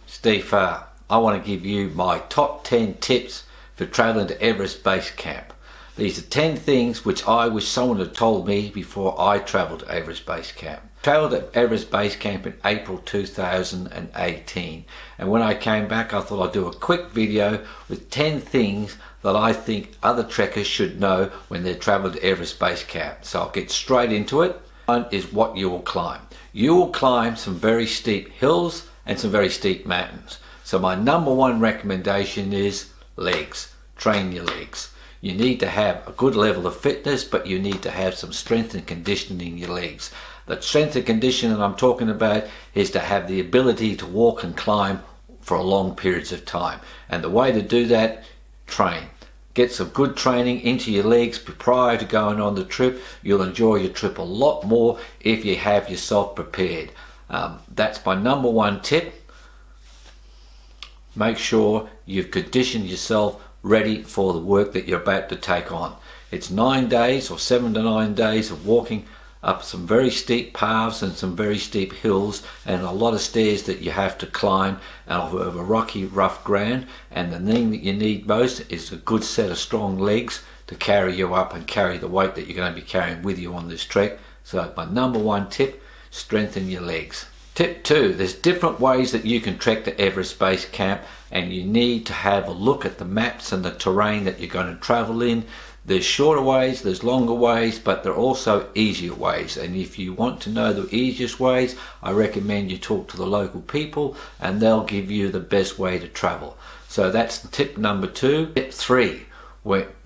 Steve Farr. I want to give you my top 10 tips for traveling to Everest Base Camp. These are 10 things which I wish someone had told me before I traveled to Everest Base Camp. I traveled to Everest Base Camp in April 2018, and when I came back I thought I'd do a quick video with 10 things that I think other trekkers should know when they're traveling to Everest Base Camp. So I'll get straight into it. One is what you will climb. You will climb some very steep hills and some very steep mountains. So my number one recommendation is legs. Train your legs. You need to have a good level of fitness, but you need to have some strength and conditioning in your legs. The strength and conditioning I'm talking about is to have the ability to walk and climb for long periods of time. And the way to do that, train. Get some good training into your legs prior to going on the trip. You'll enjoy your trip a lot more if you have yourself prepared. That's my number one tip. Make sure you've conditioned yourself ready for the work that you're about to take on. It's 9 days or 7 to 9 days of walking up some very steep paths and some very steep hills and a lot of stairs that you have to climb over rocky, rough ground. And the thing that you need most is a good set of strong legs to carry you up and carry the weight that you're going to be carrying with you on this trek. So my number one tip, strengthen your legs. Tip 2, there's different ways that you can trek to Everest Base Camp, and you need to have a look at the maps and the terrain that you're going to travel in. There's shorter ways, there's longer ways, but there are also easier ways. And if you want to know the easiest ways, I recommend you talk to the local people and they'll give you the best way to travel. So that's tip number 2. Tip 3,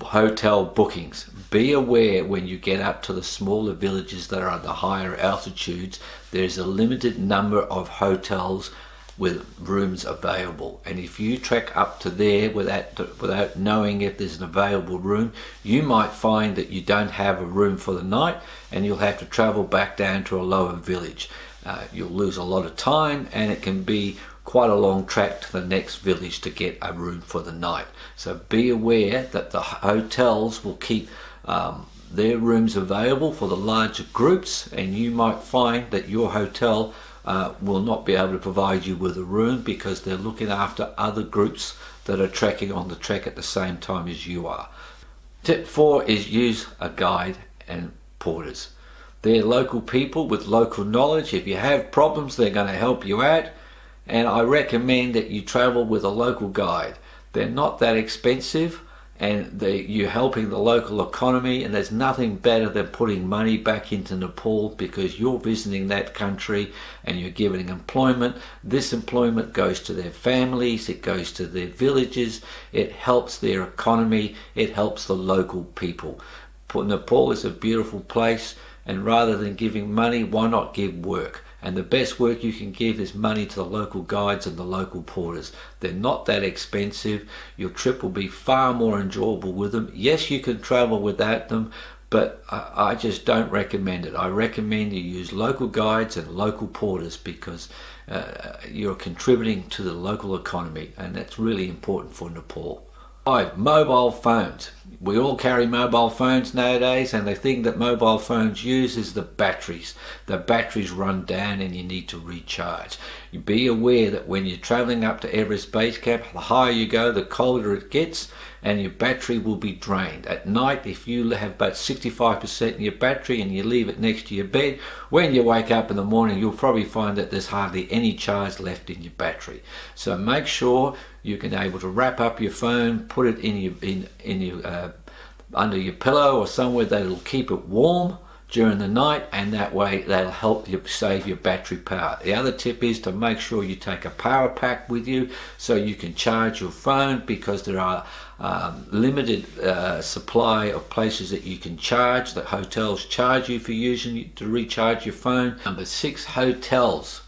hotel bookings. Be aware when you get up to the smaller villages that are at the higher altitudes, there's a limited number of hotels with rooms available, and if you trek up to there without knowing if there's an available room, you might find that you don't have a room for the night and you'll have to travel back down to a lower village. You'll lose a lot of time and it can be quite a long trek to the next village to get a room for the night. So be aware that the hotels will keep their rooms available for the larger groups, and you might find that your hotel will not be able to provide you with a room because they're looking after other groups that are trekking on the trek at the same time as you are. Tip 4 is use a guide and porters. They're local people with local knowledge. If you have problems, they're going to help you out, and I recommend that you travel with a local guide. They're not that expensive, and you're helping the local economy, and there's nothing better than putting money back into Nepal because you're visiting that country and you're giving employment. This employment goes to their families, it goes to their villages, it helps their economy, it helps the local people. Nepal is a beautiful place, and rather than giving money, why not give work? And the best work you can give is money to the local guides and the local porters. They're not that expensive. Your trip will be far more enjoyable with them. Yes, you can travel without them, but I just don't recommend it. I recommend you use local guides and local porters because you're contributing to the local economy, and that's really important for Nepal. 5, mobile phones. We all carry mobile phones nowadays, and the thing that mobile phones use is the batteries. The batteries run down and you need to recharge. You be aware that when you're traveling up to Everest Base Camp, the higher you go, the colder it gets, and your battery will be drained. At night, if you have about 65% in your battery and you leave it next to your bed, when you wake up in the morning, you'll probably find that there's hardly any charge left in your battery. So make sure you can able to wrap up your phone, put it under your pillow or somewhere that'll keep it warm during the night, and that way that'll help you save your battery power. The other tip is to make sure you take a power pack with you so you can charge your phone, because there are limited supply of places that you can charge. The hotels charge you for using to recharge your phone. Number 6, hotels,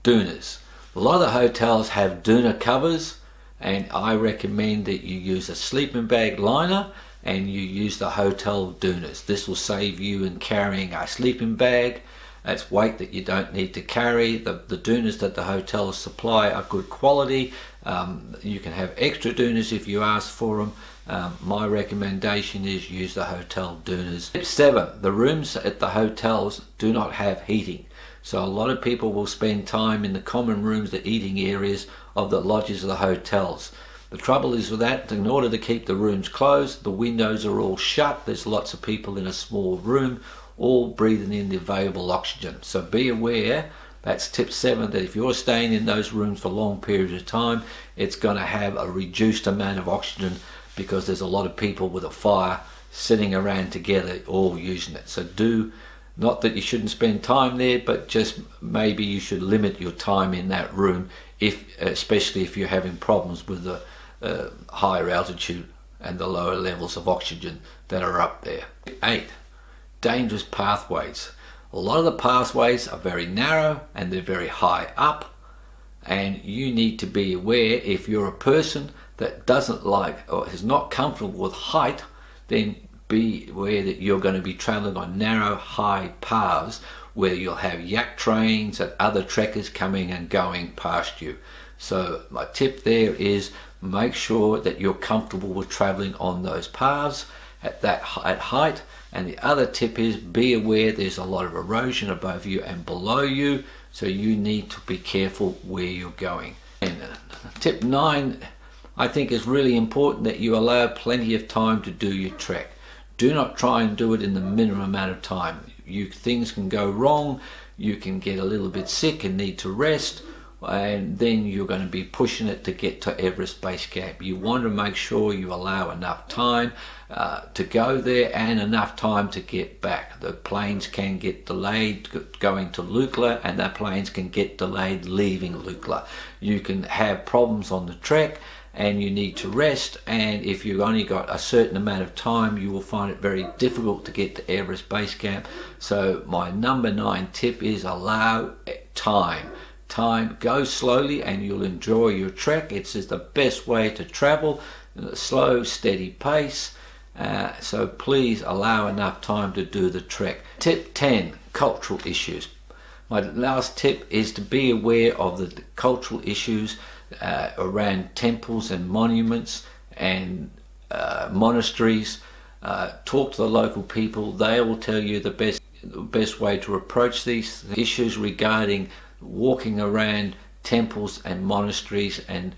doonas. A lot of the hotels have doona covers, and I recommend that you use a sleeping bag liner and you use the hotel doonas. This will save you in carrying a sleeping bag. That's weight that you don't need to carry. The doonas that the hotels supply are good quality. You can have extra doonas if you ask for them, My recommendation is use the hotel doonas. Tip 7, the rooms at the hotels do not have heating. So a lot of people will spend time in the common rooms, the eating areas of the lodges of the hotels. The trouble is with that, in order to keep the rooms closed, the windows are all shut. There's lots of people in a small room, all breathing in the available oxygen. So be aware, that's tip 7, that if you're staying in those rooms for long periods of time, it's going to have a reduced amount of oxygen because there's a lot of people with a fire sitting around together all using it. So not that you shouldn't spend time there, but just maybe you should limit your time in that room, especially if you're having problems with the higher altitude and the lower levels of oxygen that are up there. 8, dangerous pathways. A lot of the pathways are very narrow and they're very high up, and you need to be aware, if you're a person that doesn't like or is not comfortable with height, then be aware that you're going to be traveling on narrow, high paths where you'll have yak trains and other trekkers coming and going past you. So my tip there is make sure that you're comfortable with traveling on those paths at height. And the other tip is be aware there's a lot of erosion above you and below you, so you need to be careful where you're going. And tip 9, I think is really important, that you allow plenty of time to do your trek. Do not try and do it in the minimum amount of time. Things can go wrong, you can get a little bit sick and need to rest, and then you're going to be pushing it to get to Everest Base Camp. You want to make sure you allow enough time to go there and enough time to get back. The planes can get delayed going to Lukla, and the planes can get delayed leaving Lukla. You can have problems on the trek and you need to rest, and if you've only got a certain amount of time, you will find it very difficult to get to Everest Base Camp. So my number 9 tip is allow time. Go slowly and you'll enjoy your trek. It's just the best way to travel, a slow, steady pace. So please allow enough time to do the trek. Tip 10, cultural issues. My last tip is to be aware of the cultural issues around temples and monuments and monasteries. Talk to the local people. They will tell you the best way to approach these issues regarding walking around temples and monasteries and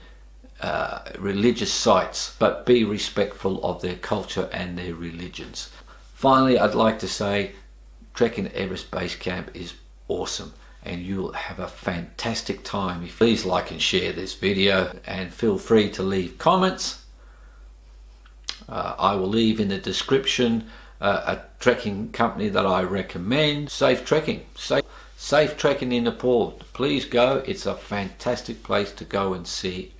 religious sites, but be respectful of their culture and their religions. Finally, I'd like to say trekking at Everest Base Camp is awesome and you'll have a fantastic time. Please like and share this video and feel free to leave comments. I will leave in the description a trekking company that I recommend. Safe trekking. Safe trekking in Nepal. Please go. It's a fantastic place to go and see